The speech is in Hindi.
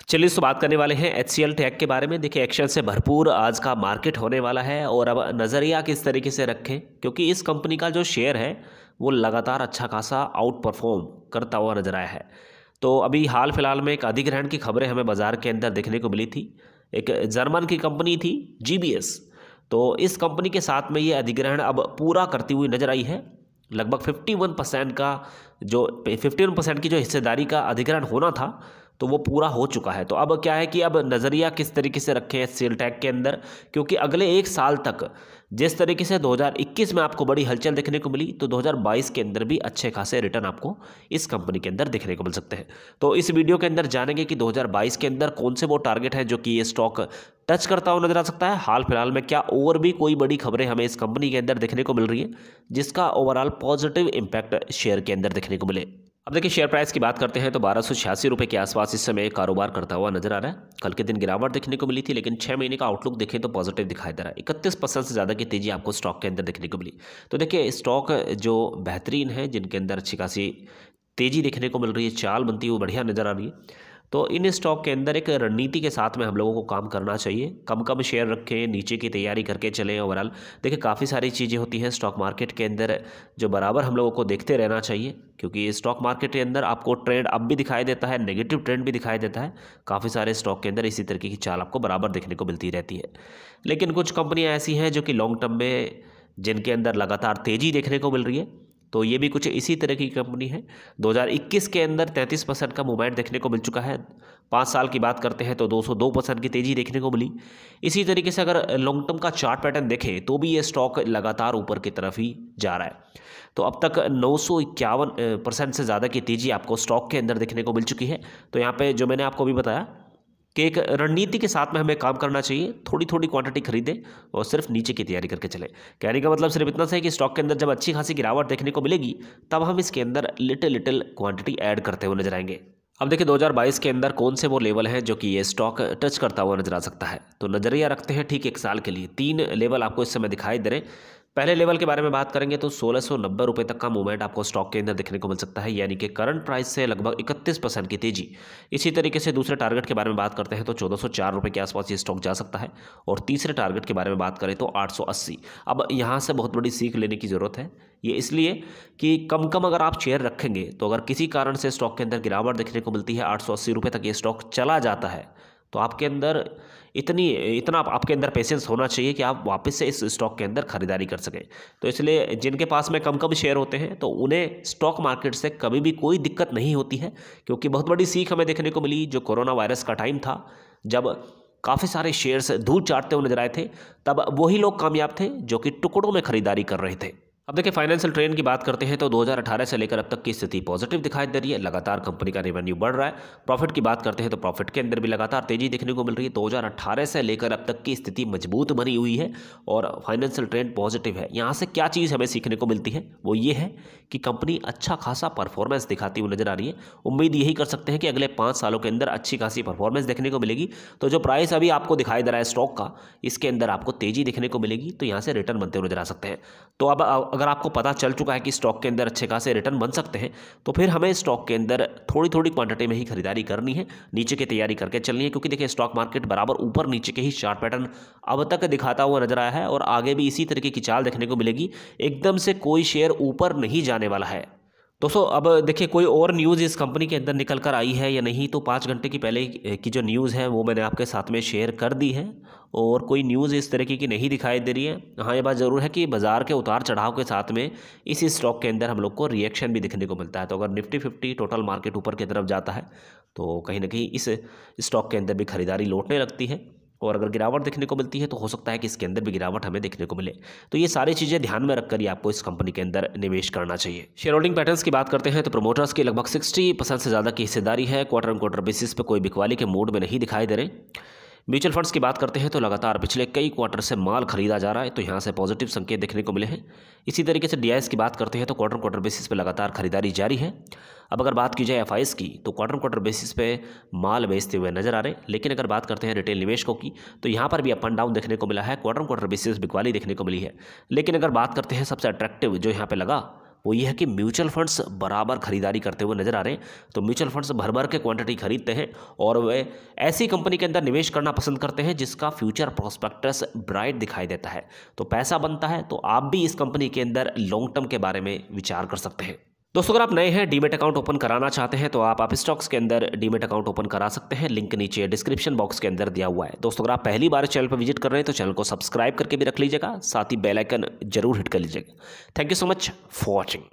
चलिए इस बात करने वाले हैं HCL टेक के बारे में। देखिए एक्शन से भरपूर आज का मार्केट होने वाला है और अब नज़रिया किस तरीके से रखें, क्योंकि इस कंपनी का जो शेयर है वो लगातार अच्छा खासा आउट परफॉर्म करता हुआ नजर आया है। तो अभी हाल फिलहाल में एक अधिग्रहण की खबरें हमें बाजार के अंदर देखने को मिली थी। एक जर्मन की कंपनी थी GBS, तो इस कंपनी के साथ में ये अधिग्रहण अब पूरा करती हुई नजर आई है। लगभग 51% का जो 51% की जो हिस्सेदारी का अधिग्रहण होना था तो वो पूरा हो चुका है। तो अब क्या है कि अब नज़रिया किस तरीके से रखें HCL टेक के अंदर, क्योंकि अगले एक साल तक जिस तरीके से 2021 में आपको बड़ी हलचल देखने को मिली, तो 2022 के अंदर भी अच्छे खासे रिटर्न आपको इस कंपनी के अंदर देखने को मिल सकते हैं। तो इस वीडियो के अंदर जानेंगे कि 2022 के अंदर कौन से वो टारगेट है जो कि ये स्टॉक टच करता हुआ नजर आ सकता है। हाल फिलहाल में क्या और भी कोई बड़ी खबरें हमें इस कंपनी के अंदर देखने को मिल रही है जिसका ओवरऑल पॉजिटिव इंपैक्ट शेयर के अंदर देखने को मिले। अब देखिए शेयर प्राइस की बात करते हैं तो 1286 रुपये के आसपास इस समय कारोबार करता हुआ नजर आ रहा है। कल के दिन गिरावट देखने को मिली थी, लेकिन 6 महीने का आउटलुक देखें तो पॉजिटिव दिखाई दे रहा है। 31% से ज़्यादा की तेजी आपको स्टॉक के अंदर देखने को मिली। तो देखिए स्टॉक जो बेहतरीन है, जिनके अंदर अच्छी खासी तेजी देखने को मिल रही है, चाल बनती हुई बढ़िया नज़र आ रही है, तो इन स्टॉक के अंदर एक रणनीति के साथ में हम लोगों को काम करना चाहिए। कम कम शेयर रखें, नीचे की तैयारी करके चलें। ओवरऑल देखिए काफ़ी सारी चीज़ें होती हैं स्टॉक मार्केट के अंदर जो बराबर हम लोगों को देखते रहना चाहिए, क्योंकि स्टॉक मार्केट के अंदर आपको ट्रेंड अब भी दिखाई देता है, नेगेटिव ट्रेंड भी दिखाई देता है। काफ़ी सारे स्टॉक के अंदर इसी तरीके की चाल आपको बराबर देखने को मिलती रहती है। लेकिन कुछ कंपनियाँ ऐसी हैं जो कि लॉन्ग टर्म में जिनके अंदर लगातार तेज़ी देखने को मिल रही है, तो ये भी कुछ इसी तरह की कंपनी है। 2021 के अंदर 33% का मूवमेंट देखने को मिल चुका है। 5 साल की बात करते हैं तो 202% की तेज़ी देखने को मिली। इसी तरीके से अगर लॉन्ग टर्म का चार्ट पैटर्न देखें तो भी ये स्टॉक लगातार ऊपर की तरफ ही जा रहा है। तो अब तक 951% से ज़्यादा की तेज़ी आपको स्टॉक के अंदर देखने को मिल चुकी है। तो यहाँ पे जो मैंने आपको अभी बताया कि एक रणनीति के साथ में हमें काम करना चाहिए, थोड़ी थोड़ी क्वांटिटी खरीदें और सिर्फ नीचे की तैयारी करके चलें। कहने का मतलब सिर्फ इतना सा है कि स्टॉक के अंदर जब अच्छी खासी गिरावट देखने को मिलेगी तब हम इसके अंदर लिटिल क्वांटिटी ऐड करते हुए नजर आएंगे। अब देखिए 2022 के अंदर कौन से वो लेवल हैं जो कि ये स्टॉक टच करता हुआ नजर आ सकता है। तो नजरिया रखते हैं ठीक एक साल के लिए। 3 लेवल आपको इस समय दिखाई दे रहे हैं। पहले लेवल के बारे में बात करेंगे तो 1690 रुपये तक का मूवमेंट आपको स्टॉक के अंदर देखने को मिल सकता है, यानी कि करंट प्राइस से लगभग 31% की तेजी। इसी तरीके से दूसरे टारगेट के बारे में बात करते हैं तो 1404 रुपये के आसपास ये स्टॉक जा सकता है। और तीसरे टारगेट के बारे में बात करें तो 880। अब यहाँ से बहुत बड़ी सीख लेने की ज़रूरत है। ये इसलिए कि कम कम अगर आप शेयर रखेंगे तो अगर किसी कारण से स्टॉक के अंदर गिरावट देखने को मिलती है, 880 रुपये तक ये स्टॉक चला जाता है, तो आपके अंदर इतना आपके अंदर पेशेंस होना चाहिए कि आप वापस से इस स्टॉक के अंदर खरीदारी कर सकें। तो इसलिए जिनके पास में कम कम शेयर होते हैं तो उन्हें स्टॉक मार्केट से कभी भी कोई दिक्कत नहीं होती है, क्योंकि बहुत बड़ी सीख हमें देखने को मिली जो कोरोना वायरस का टाइम था, जब काफ़ी सारे शेयर्स धूल चाटते हुए नजर आए थे, तब वही लोग कामयाब थे जो कि टुकड़ों में खरीदारी कर रहे थे। अब देखिए फाइनेंशियल ट्रेंड की बात करते हैं तो 2018 से लेकर अब तक की स्थिति पॉजिटिव दिखाई दे रही है। लगातार कंपनी का रेवेन्यू बढ़ रहा है। प्रॉफिट की बात करते हैं तो प्रॉफिट के अंदर भी लगातार तेजी देखने को मिल रही है। 2018 से लेकर अब तक की स्थिति मजबूत बनी हुई है और फाइनेंशियल ट्रेंड पॉजिटिव है। यहाँ से क्या चीज़ हमें सीखने को मिलती है वो ये है कि कंपनी अच्छा खासा परफॉर्मेंस दिखाती हुई नजर आ रही है। उम्मीद यही कर सकते हैं कि अगले 5 सालों के अंदर अच्छी खासी परफॉर्मेंस देखने को मिलेगी। तो जो प्राइस अभी आपको दिखाई दे रहा है स्टॉक का, इसके अंदर आपको तेजी देखने को मिलेगी, तो यहाँ से रिटर्न बनते हुए नजर आ सकते हैं। तो अब अगर आपको पता चल चुका है कि स्टॉक के अंदर अच्छे खासे रिटर्न बन सकते हैं, तो फिर हमें स्टॉक के अंदर थोड़ी थोड़ी क्वांटिटी में ही खरीदारी करनी है, नीचे की तैयारी करके चलनी है। क्योंकि देखिए स्टॉक मार्केट बराबर ऊपर नीचे के ही चार्ट पैटर्न अब तक दिखाता हुआ नजर आया है और आगे भी इसी तरीके की चाल देखने को मिलेगी। एकदम से कोई शेयर ऊपर नहीं जाने वाला है। दोस्तों अब देखिए कोई और न्यूज़ इस कंपनी के अंदर निकल कर आई है या नहीं, तो 5 घंटे की पहले की जो न्यूज़ है वो मैंने आपके साथ में शेयर कर दी है और कोई न्यूज़ इस तरीके की नहीं दिखाई दे रही है। हाँ ये बात ज़रूर है कि बाज़ार के उतार चढ़ाव के साथ में इस स्टॉक के अंदर हम लोग को रिएक्शन भी दिखने को मिलता है। तो अगर निफ्टी 50 टोटल मार्केट ऊपर की तरफ जाता है तो कहीं ना कहीं इस स्टॉक के अंदर भी खरीदारी लौटने लगती है, और अगर गिरावट देखने को मिलती है तो हो सकता है कि इसके अंदर भी गिरावट हमें देखने को मिले। तो ये सारी चीज़ें ध्यान में रखकर ही आपको इस कंपनी के अंदर निवेश करना चाहिए। शेयर होल्डिंग पैटर्न्स की बात करते हैं तो प्रमोटर्स की लगभग 60% से ज़्यादा की हिस्सेदारी है। क्वार्टर ऑन क्वार्टर बेसिस पे कोई बिकवाली के मूड में नहीं दिखाई दे रहे। म्यूचुअल फंड्स की बात करते हैं तो लगातार पिछले कई क्वार्टर से माल खरीदा जा रहा है, तो यहाँ से पॉजिटिव संकेत देखने को मिले हैं। इसी तरीके से DIS की बात करते हैं तो क्वार्टर क्वार्टर बेसिस पे लगातार खरीदारी जारी है। अब अगर बात की जाए FIs की तो क्वार्टर क्वार्टर बेसिस पे माल बेचते हुए नजर आ रहे हैं। लेकिन अगर बात करते हैं रिटेल निवेशकों की तो यहाँ पर भी अप एंड डाउन देखने को मिला है। क्वार्टर क्वार्टर बेसिस बिकवाली देखने को मिली है। लेकिन अगर बात करते हैं सबसे अट्रैक्टिव जो यहाँ पे लगा वो ये है कि म्यूचुअल फंड्स बराबर खरीदारी करते हुए नजर आ रहे हैं। तो म्यूचुअल फंड्स भर भर के क्वांटिटी खरीदते हैं और वे ऐसी कंपनी के अंदर निवेश करना पसंद करते हैं जिसका फ्यूचर प्रोस्पेक्टस ब्राइट दिखाई देता है। तो पैसा बनता है तो आप भी इस कंपनी के अंदर लॉन्ग टर्म के बारे में विचार कर सकते हैं। दोस्तों अगर आप नए हैं, डीमेट अकाउंट ओपन कराना चाहते हैं तो आप स्टॉक्स के अंदर डीमेट अकाउंट ओपन करा सकते हैं। लिंक नीचे डिस्क्रिप्शन बॉक्स के अंदर दिया हुआ है। दोस्तों अगर आप पहली बार चैनल पर विजिट कर रहे हैं तो चैनल को सब्सक्राइब करके भी रख लीजिएगा, साथ ही बेल आइकन जरूर हिट कर लीजिएगा। Thank you so much for watching.